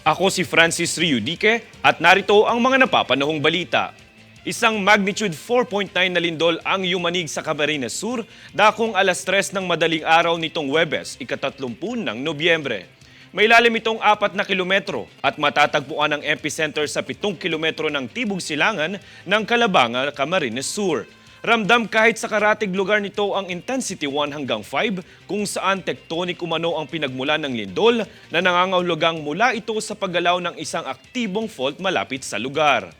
Ako si Francis Riudique at narito ang mga napapanahong balita. Isang magnitude 4.9 na lindol ang yumanig sa Camarines Sur dakong alas 3 ng madaling araw nitong Huwebes, ika-30 ng Nobyembre. May lalim itong 4 na kilometro at matatagpuan ang epicenter sa 7 kilometro ng tibog silangan ng Calabanga, Camarines Sur. Ramdam kahit sa karatig lugar nito ang intensity 1 hanggang 5 kung saan tectonic umano ang pinagmulan ng lindol na nangangahulugang mula ito sa paggalaw ng isang aktibong fault malapit sa lugar.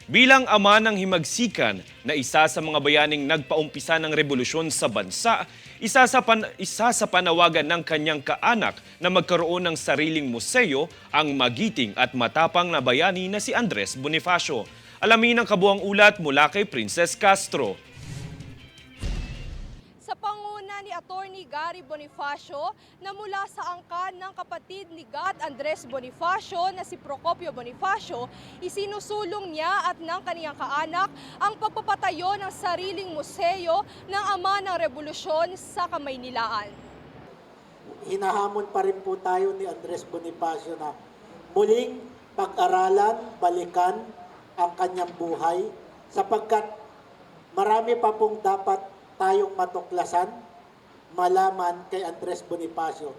Bilang ama ng himagsikan na isa sa mga bayaning nagpaumpisa ng revolusyon sa bansa, isa sa panawagan ng kanyang kaanak na magkaroon ng sariling museo ang magiting at matapang na bayani na si Andres Bonifacio. Alamin ang kabuang ulat mula kay Princess Castro. Sa panguna ni Attorney Gary Bonifacio na mula sa angkan ng kapatid ni God Andres Bonifacio na si Procopio Bonifacio, isinusulong niya at ng kaniyang kaanak ang pagpapatayo ng sariling museo ng ama ng revolusyon sa Kamaynilaan. Hinahamon pa rin po tayo ni Andres Bonifacio na muling pag-aralan, balikan ang kanyang buhay sapagkat marami pa pong dapat tayong matuklasan, malaman kay Andres Bonifacio.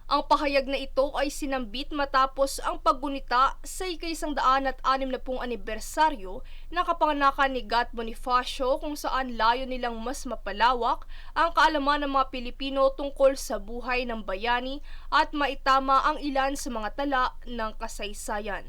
Ang pahayag na ito ay sinambit matapos ang paggunita sa ika-160 anibersaryo ng kapanganakan ni God Bonifacio kung saan layo nilang mas mapalawak ang kaalaman ng mga Pilipino tungkol sa buhay ng bayani at maitama ang ilan sa mga tala ng kasaysayan.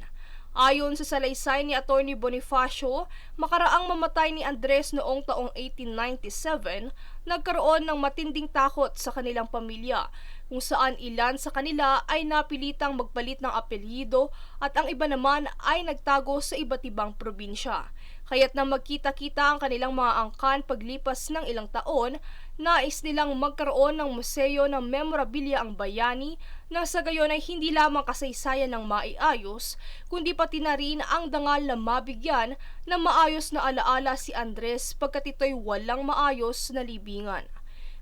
Ayon sa salaysay ni Attorney Bonifacio, makaraang mamatay ni Andres noong taong 1897, nagkaroon ng matinding takot sa kanilang pamilya, kung saan ilan sa kanila ay napilitang magpalit ng apelyido at ang iba naman ay nagtago sa iba't ibang probinsya. Kaya't nang magkita-kita ang kanilang mga angkan paglipas ng ilang taon, nais nilang magkaroon ng museo ng memorabilia ang bayani na sa gayon ay hindi lamang kasaysayan ng maiayos, kundi pati na rin ang dangal na mabigyan ng maayos na alaala si Andres pagkat ito'y walang maayos na libingan.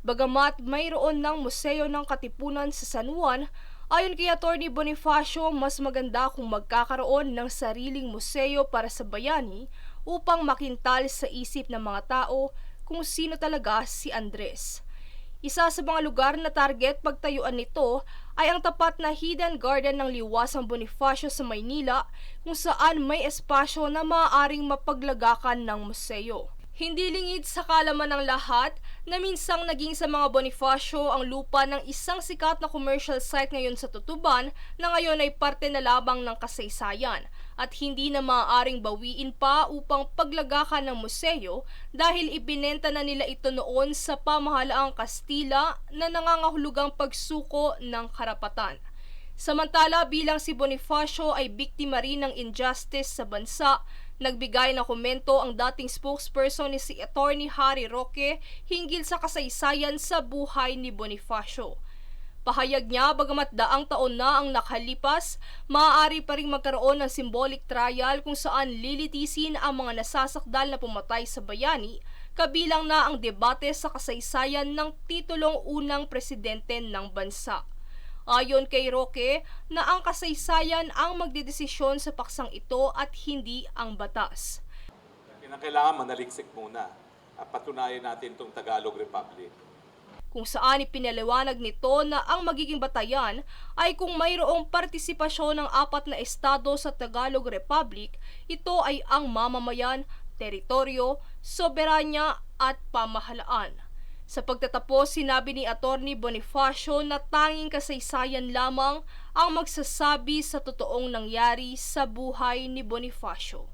Bagamat mayroon ng museo ng Katipunan sa San Juan, ayon kay Attorney Bonifacio, mas maganda kung magkakaroon ng sariling museo para sa bayani upang makintal sa isip ng mga tao kung sino talaga si Andres. Isa sa mga lugar na target pagtayuan nito ay ang tapat na Hidden Garden ng Liwasang Bonifacio sa Maynila kung saan may espasyo na maaaring mapaglagakan ng museo. Hindi lingid sa kalaman ng lahat na minsang naging sa mga Bonifacio ang lupa ng isang sikat na commercial site ngayon sa Tutuban na ngayon ay parte na labang ng kasaysayan at hindi na maaaring bawiin pa upang paglagakan ng museo dahil ibinenta na nila ito noon sa pamahalaang Kastila na nangangahulugang pagsuko ng karapatan. Samantala bilang si Bonifacio ay biktima rin ng injustice sa bansa, nagbigay ng komento ang dating spokesperson ni si Attorney Harry Roque hinggil sa kasaysayan sa buhay ni Bonifacio. Pahayag niya, bagamat daang taon na ang nakalipas, maaari pa rin magkaroon ng symbolic trial kung saan lilitisin ang mga nasasakdal na pumatay sa bayani, kabilang na ang debate sa kasaysayan ng titulong unang presidente ng bansa. Ayon kay Roque na ang kasaysayan ang magdedesisyon sa paksang ito at hindi ang batas. Kailangan manaliksik muna at patunayan natin itong Tagalog Republic. Kung saan ipinaliwanag nito na ang magiging batayan ay kung mayroong partisipasyon ng 4 na estado sa Tagalog Republic, ito ay ang mamamayan, teritoryo, soberanya at pamahalaan. Sa pagtatapos, sinabi ni Attorney Bonifacio na tanging kasaysayan lamang ang magsasabi sa totoong nangyari sa buhay ni Bonifacio.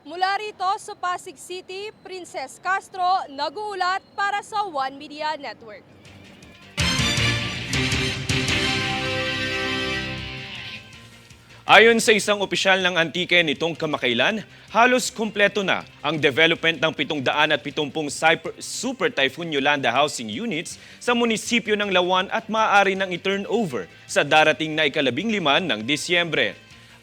Mula rito sa Pasig City, Princess Castro, nag-uulat para sa One Media Network. Ayon sa isang opisyal ng Antique nitong kamakailan, halos kumpleto na ang development ng 770 Super Typhoon Yolanda housing units sa munisipyo ng Lawan at maaari nang i-turnover sa darating na ika-15 ng Disyembre.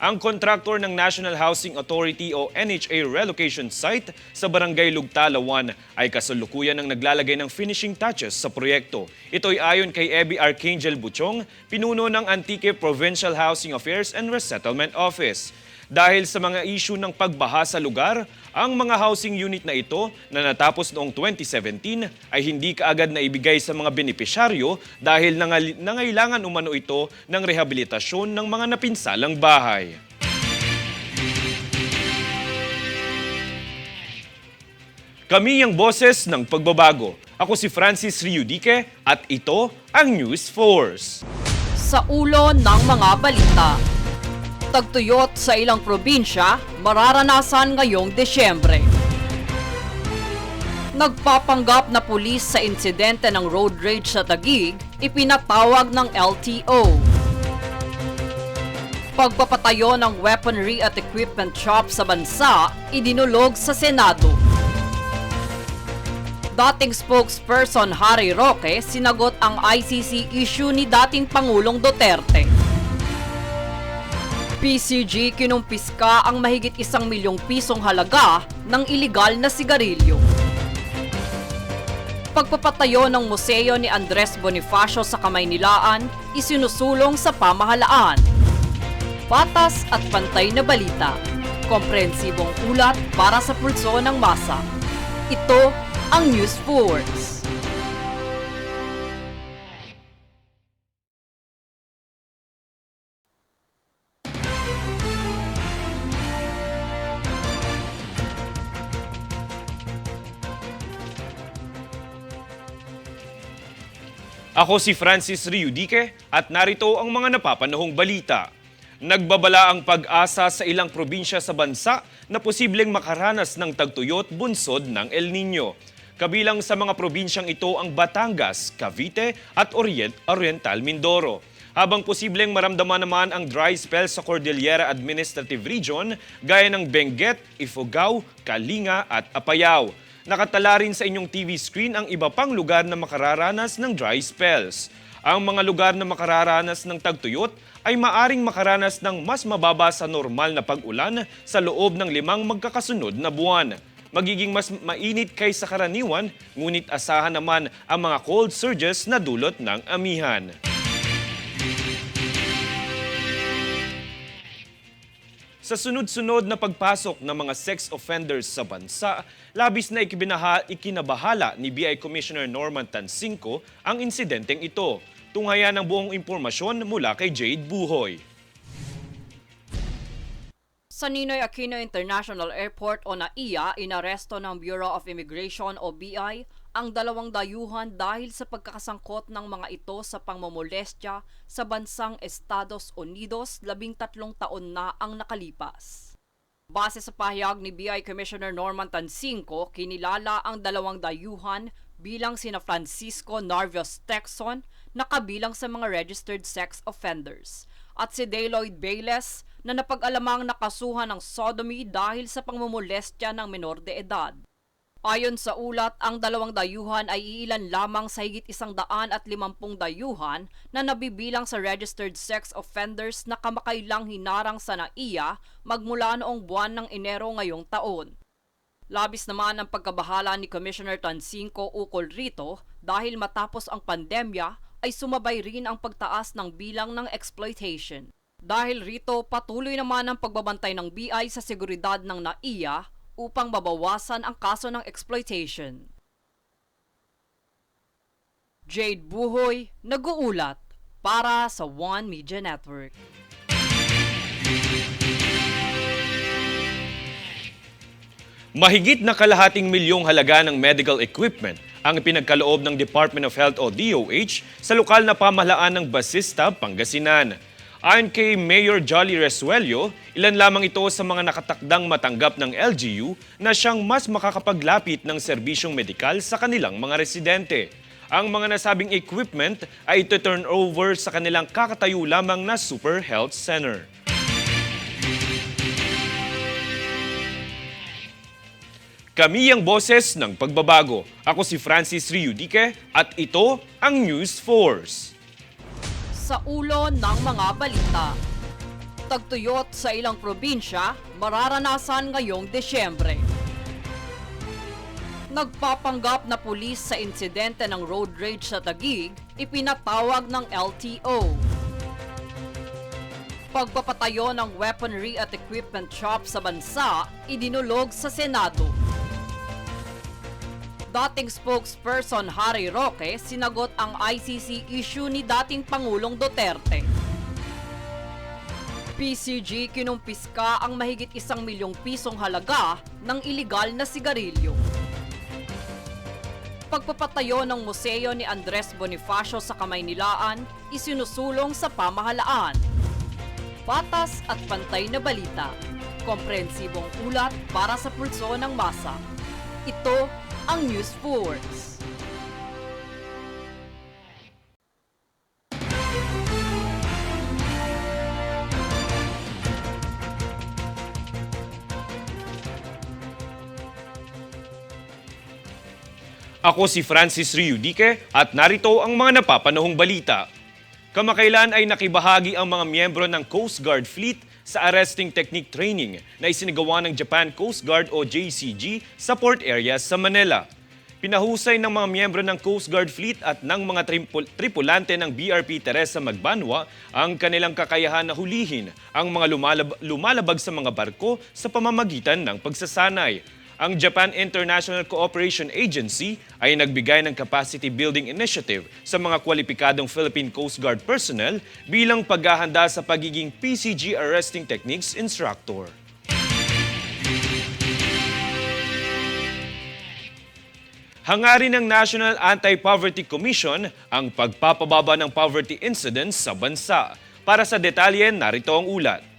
Ang kontraktor ng National Housing Authority o NHA relocation site sa Barangay Lugta, Lawan ay kasalukuyan ng naglalagay ng finishing touches sa proyekto. Ito'y ayon kay Ebi Archangel Buchong, pinuno ng Antique Provincial Housing Affairs and Resettlement Office. Dahil sa mga issue ng pagbaha sa lugar, ang mga housing unit na ito na natapos noong 2017 ay hindi kaagad na ibigay sa mga benepisyaryo dahil nangailangan umano ito ng rehabilitasyon ng mga napinsalang bahay. Kami ang boses ng pagbabago. Ako si Francis Riudique at ito ang News Force. Sa ulo ng mga balita. Tagtuyot sa ilang probinsya, mararanasan ngayong Desyembre. Nagpapanggap na pulis sa insidente ng road rage sa Taguig, ipinatawag ng LTO. Pagpapatayo ng weaponry at equipment shop sa bansa, idinulog sa Senado. Dating spokesperson Harry Roque sinagot ang ICC issue ni dating Pangulong Duterte. PCG kinumpiska ang mahigit 1 milyong pisong halaga ng iligal na sigarilyo. Pagpapatayo ng museo ni Andres Bonifacio sa Kamaynilaan, isinusulong sa pamahalaan. Patas at pantay na balita. Komprehensibong ulat para sa pulso ng masa. Ito ang News Force. Ako si Francis Riudique at narito ang mga napapanahong balita. Nagbabala ang pag-asa sa ilang probinsya sa bansa na posibleng makaranas ng tagtuyot bunsod ng El Nino. Kabilang sa mga probinsyang ito ang Batangas, Cavite at Oriental Mindoro. Habang posibleng maramdaman naman ang dry spell sa Cordillera Administrative Region gaya ng Benguet, Ifugao, Kalinga at Apayao. Nakatala rin sa inyong TV screen ang iba pang lugar na makararanas ng dry spells. Ang mga lugar na makararanas ng tagtuyot ay maaring makaranas ng mas mababa sa normal na pag-ulan sa loob ng 5 magkakasunod na buwan. Magiging mas mainit kaysa karaniwan, ngunit asahan naman ang mga cold surges na dulot ng amihan. Sa sunod-sunod na pagpasok ng mga sex offenders sa bansa, labis na ikinabahala ni BI Commissioner Norman Tansinco ang insidenteng ito. Tunghayan ang buong impormasyon mula kay Jade Buhoy. Sa Ninoy Aquino International Airport o NAIA, inaresto ng Bureau of Immigration o BI ang 2 dayuhan dahil sa pagkakasangkot ng mga ito sa pangmomolestya sa bansang Estados Unidos 13 taon na ang nakalipas. Base sa pahayag ni BI Commissioner Norman Tansinco, kinilala ang 2 dayuhan bilang sina Francisco Narvios Texon na kabilang sa mga registered sex offenders at si Dayloyd Bayles na napag-alamang nakasuhan ng sodomy dahil sa pangmomolestya ng menor de edad. Ayon sa ulat, ang 2 dayuhan ay iilan lamang sa higit 150 dayuhan na nabibilang sa registered sex offenders na kamakailang hinarang sa NAIA magmula noong buwan ng Enero ngayong taon. Labis naman ang pagkabahala ni Commissioner Tansinco ukol rito dahil matapos ang pandemya ay sumabay rin ang pagtaas ng bilang ng exploitation. Dahil rito, patuloy naman ang pagbabantay ng BI sa seguridad ng NAIA upang mabawasan ang kaso ng exploitation. Jade Buhoy, nag-uulat para sa One Media Network. Mahigit na kalahating milyong halaga ng medical equipment ang pinagkaloob ng Department of Health o DOH sa lokal na pamahalaan ng Basista, Pangasinan. Ayon kay Mayor Jolly Resuello, ilan lamang ito sa mga nakatakdang matanggap ng LGU na siyang mas makakapaglapit ng serbisyong medikal sa kanilang mga residente. Ang mga nasabing equipment ay ito-turn over sa kanilang kakatayo lamang na Super Health Center. Kami ang boses ng pagbabago. Ako si Francis Riudique at ito ang News Force. Sa ulo ng mga balita. Tagtuyot sa ilang probinsya, mararanasan ngayong Desyembre. Nagpapanggap na pulis sa insidente ng road rage sa Taguig, ipinatawag ng LTO. Pagpapatayo ng weaponry at equipment shop sa bansa, idinulog sa Senado. Dating spokesperson Harry Roque sinagot ang ICC issue ni dating Pangulong Duterte. PCG kinumpiska ang mahigit 1 milyong pisong halaga ng iligal na sigarilyo. Pagpapatayo ng museo ni Andres Bonifacio sa Kamaynilaan, isinusulong sa pamahalaan. Patas at pantay na balita. Komprehensibong ulat para sa pulso ng masa. Ito ang News Force. Ako si Francis Riudique at narito ang mga napapanahong balita. Kamakailan ay nakibahagi ang mga miyembro ng Coast Guard Fleet sa arresting technique training na isinagawa ng Japan Coast Guard o JCG sa port area sa Manila. Pinahusay ng mga miyembro ng Coast Guard Fleet at ng mga tripulante ng BRP Teresa Magbanwa ang kanilang kakayahan na hulihin ang mga lumalabag sa mga barko sa pamamagitan ng pagsasanay. Ang Japan International Cooperation Agency ay nagbigay ng capacity building initiative sa mga kwalipikadong Philippine Coast Guard personnel bilang paghahanda sa pagiging PCG arresting techniques instructor. Hangarin ng National Anti-Poverty Commission ang pagpapababa ng poverty incidence sa bansa. Para sa detalye, narito ang ulat.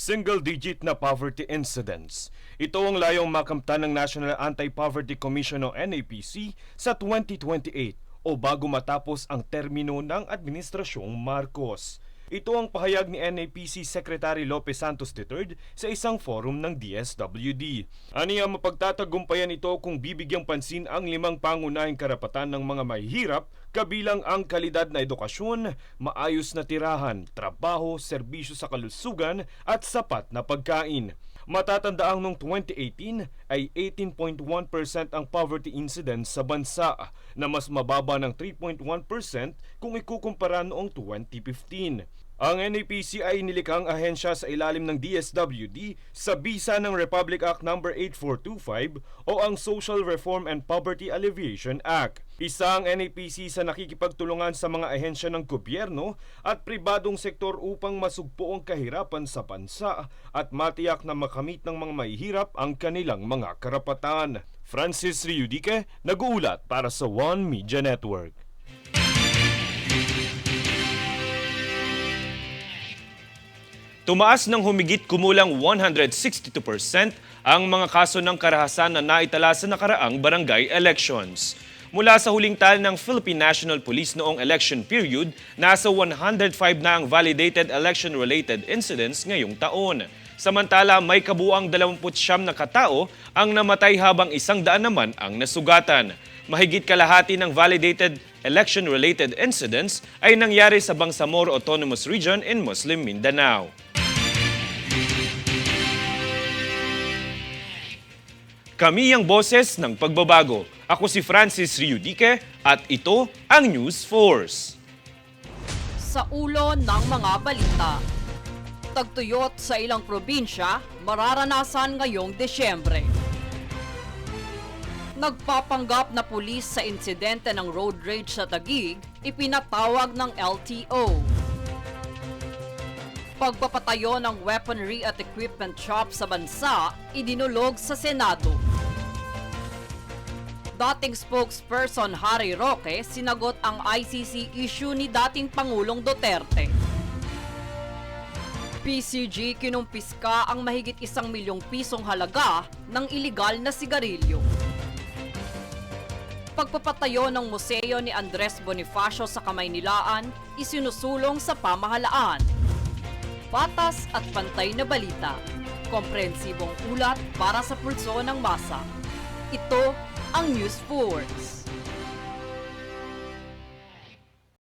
Single-digit na poverty incidence. Ito ang layong makamtan ng National Anti-Poverty Commission o NAPC sa 2028 o bago matapos ang termino ng Administrasyong Marcos. Ito ang pahayag ni NAPC Secretary Lopez Santos III sa isang forum ng DSWD. Aniya mapagtatagumpayan ito kung bibigyang pansin ang 5 pangunahing karapatan ng mga mahihirap kabilang ang kalidad na edukasyon, maayos na tirahan, trabaho, serbisyo sa kalusugan at sapat na pagkain. Matatandaang noong 2018 ay 18.1% ang poverty incidence sa bansa na mas mababa ng 3.1% kung ikukumpara noong 2015. Ang NAPC ay nilikang ahensya sa ilalim ng DSWD sa bisa ng Republic Act No. 8425 o ang Social Reform and Poverty Alleviation Act. Isa ang NAPC sa nakikipagtulungan sa mga ahensya ng gobyerno at pribadong sektor upang masugpo ang kahirapan sa bansa at matiyak na makamit ng mga mahihirap ang kanilang mga karapatan. Francis Riudique, nag-uulat para sa One Media Network. Tumaas ng humigit kumulang 162% ang mga kaso ng karahasan na naitala sa nakaraang barangay elections. Mula sa huling tally ng Philippine National Police noong election period, nasa 105 na ang validated election-related incidents ngayong taon. Samantala, may kabuuang 29 na katao ang namatay habang 100 naman ang nasugatan. Mahigit kalahati ng validated election-related incidents ay nangyari sa Bangsamoro Autonomous Region in Muslim Mindanao. Kami ang boses ng pagbabago. Ako si Francis Riudique at ito ang News Force. Sa ulo ng mga balita. Tagtuyot sa ilang probinsya, mararanasan ngayong Desyembre. Nagpapanggap na pulis sa insidente ng road rage sa Taguig, ipinatawag ng LTO. Pagpapatayo ng weaponry at equipment shop sa bansa, idinulog sa Senado. Dating spokesperson Harry Roque sinagot ang ICC issue ni dating Pangulong Duterte. PCG kinumpiska ang mahigit 1 milyong pisong halaga ng iligal na sigarilyo. Pagpapatayo ng museo ni Andres Bonifacio sa Kamaynilaan, isinusulong sa pamahalaan. Patas at pantay na balita. Komprehensibong ulat para sa pulso ng masa. Ito ang News Force.